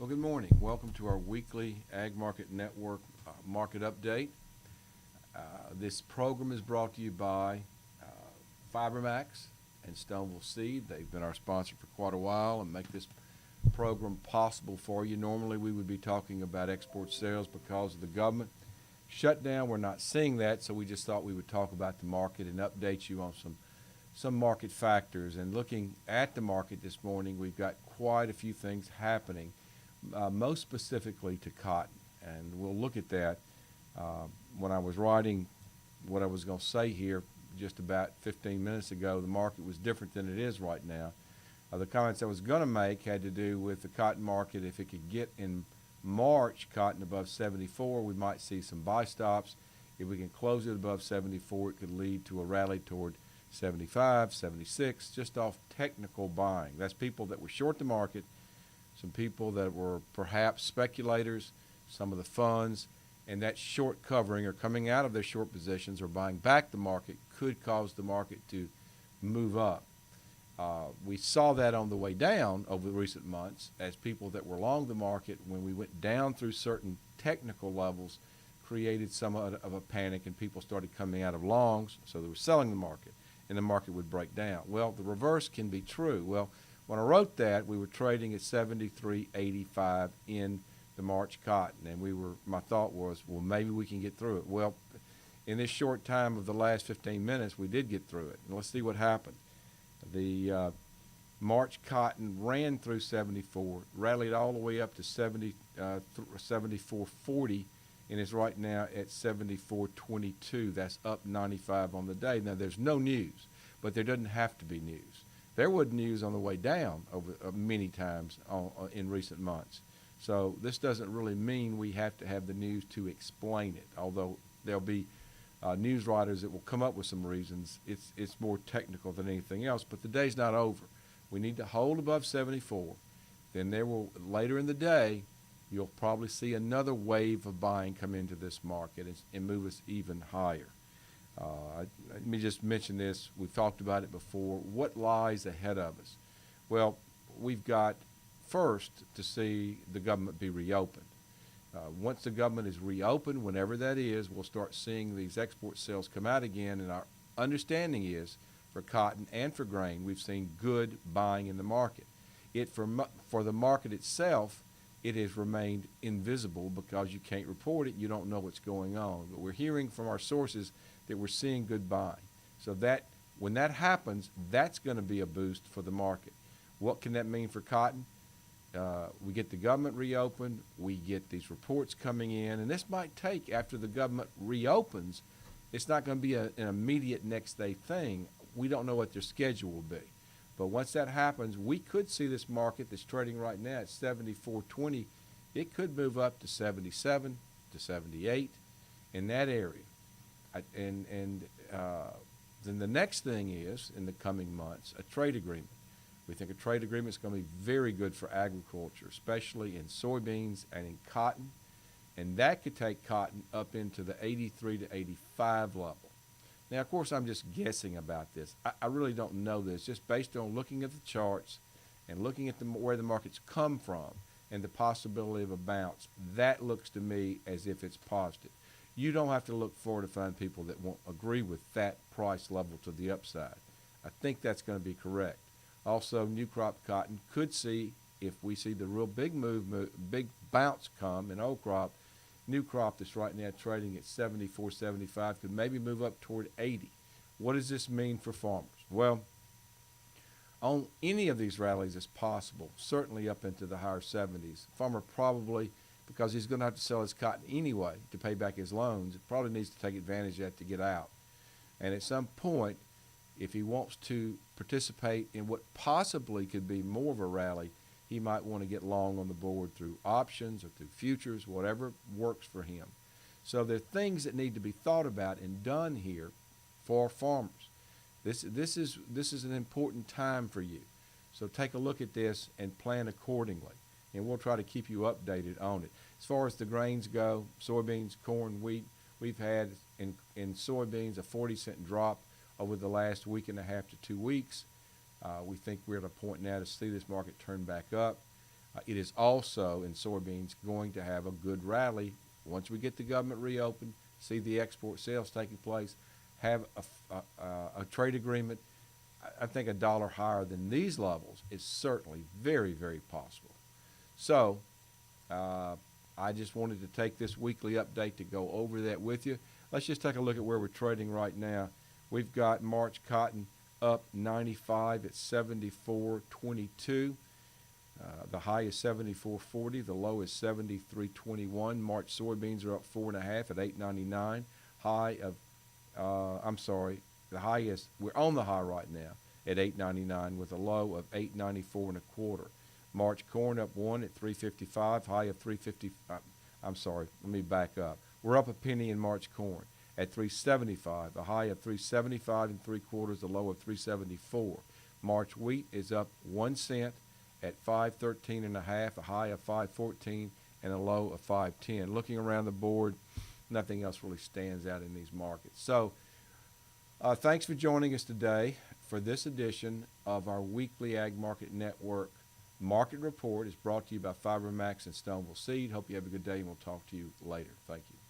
Well, good morning. Welcome to our weekly Ag Market Network market update. This program is brought to you by FiberMax and Stoneville Seed. They've been our sponsor for quite a while and make this program possible for you. Normally we would be talking about export sales because of the government shutdown. We're not seeing that, so we just thought we would talk about the market and update you on some market factors. And looking at the market this morning, we've got quite a few things happening, most specifically to cotton. And we'll look at that. When I was writing what I was going to say here just about 15 minutes ago, the market was different than it is right now. The comments I was going to make had to do with the cotton market. If it could get in March cotton above 74, we might see some buy stops. If we can close it above 74, it could lead to a rally toward 75, 76, just off technical buying. That's people that were short the market, some people that were perhaps speculators, some of the funds, and that short covering or coming out of their short positions or buying back the market could cause the market to move up. We saw that on the way down over the recent months as people that were long the market, when we went down through certain technical levels, created somewhat of a panic and people started coming out of longs, so they were selling the market and the market would break down. Well, the reverse can be true. Well, when I wrote that, we were trading at 73.85 in the March cotton, and my thought was, well, maybe we can get through it. Well, in this short time of the last 15 minutes, we did get through it. And let's see what happened. The March cotton ran through 74, rallied all the way up to 74.40, and is right now at 74.22. That's up 95 on the day. Now, there's no news, but there doesn't have to be news. There was news on the way down over many times in recent months. So this doesn't really mean we have to have the news to explain it, although there'll be news writers that will come up with some reasons. It's more technical than anything else, but the day's not over. We need to hold above 74. Then there will, later in the day, you'll probably see another wave of buying come into this market and move us even higher. Let me just mention this. We've talked about it before. What lies ahead of us? Well, we've got first to see the government be reopened. Once the government is reopened, whenever that is, we'll start seeing these export sales come out again, and our understanding is for cotton and for grain, we've seen good buying in the market. For the market itself, it has remained invisible because you can't report it. You don't know what's going on. But we're hearing from our sources that we're seeing good buying. So that when that happens, that's going to be a boost for the market. What can that mean for cotton? We get the government reopened, we get these reports coming in, and this might take, after the government reopens, it's not going to be an immediate next day thing. We don't know what their schedule will be. But once that happens, we could see this market that's trading right now at 74.20, it could move up to 77 to 78 in that area. Then the next thing is, in the coming months, a trade agreement. We think a trade agreement is going to be very good for agriculture, especially in soybeans and in cotton. And that could take cotton up into the 83 to 85 level. Now, of course, I'm just guessing about this. I really don't know this, just based on looking at the charts and looking at where the markets come from and the possibility of a bounce. That looks to me as if it's positive. You don't have to look forward to find people that won't agree with that price level to the upside. I think that's going to be correct. Also, new crop cotton could see, if we see the real big big bounce come in old crop, new crop that's right now trading at 74, 75 could maybe move up toward 80. What does this mean for farmers? Well, on any of these rallies it's possible, certainly up into the higher 70s. Farmer probably, because he's going to have to sell his cotton anyway to pay back his loans, probably needs to take advantage of that to get out. And at some point, if he wants to participate in what possibly could be more of a rally, he might want to get long on the board through options or through futures, whatever works for him. So there are things that need to be thought about and done here for farmers. This is an important time for you. So take a look at this and plan accordingly, and we'll try to keep you updated on it. As far as the grains go, soybeans, corn, wheat, we've had in soybeans a 40-cent drop over the last week and a half to 2 weeks. We think we're at a point now to see this market turn back up. It is also, in soybeans, going to have a good rally once we get the government reopened, see the export sales taking place, have a trade agreement. I think a dollar higher than these levels is certainly very, very possible. So I just wanted to take this weekly update to go over that with you. Let's just take a look at where we're trading right now. We've got March cotton up 95 at 74.22. The high is 74.40. The low is 73.21. March soybeans are up 4.5 at 8.99. High of, the high is, we're on the high right now at 8.99 with a low of 8.94 1/4. March corn up 1 at 3.55. High of 3.50. Let me back up. We're up a penny in March corn at 3.75. A high of 3.75 3/4. The low of 3.74. March wheat is up 1 cent at 5.13 1/2, a high of 5.14 and a low of 5.10. Looking around the board, nothing else really stands out in these markets. So thanks for joining us today for this edition of our weekly Ag Market Network Market Report. Is brought to you by FiberMax and Stoneville Seed. Hope you have a good day, and we'll talk to you later. Thank you.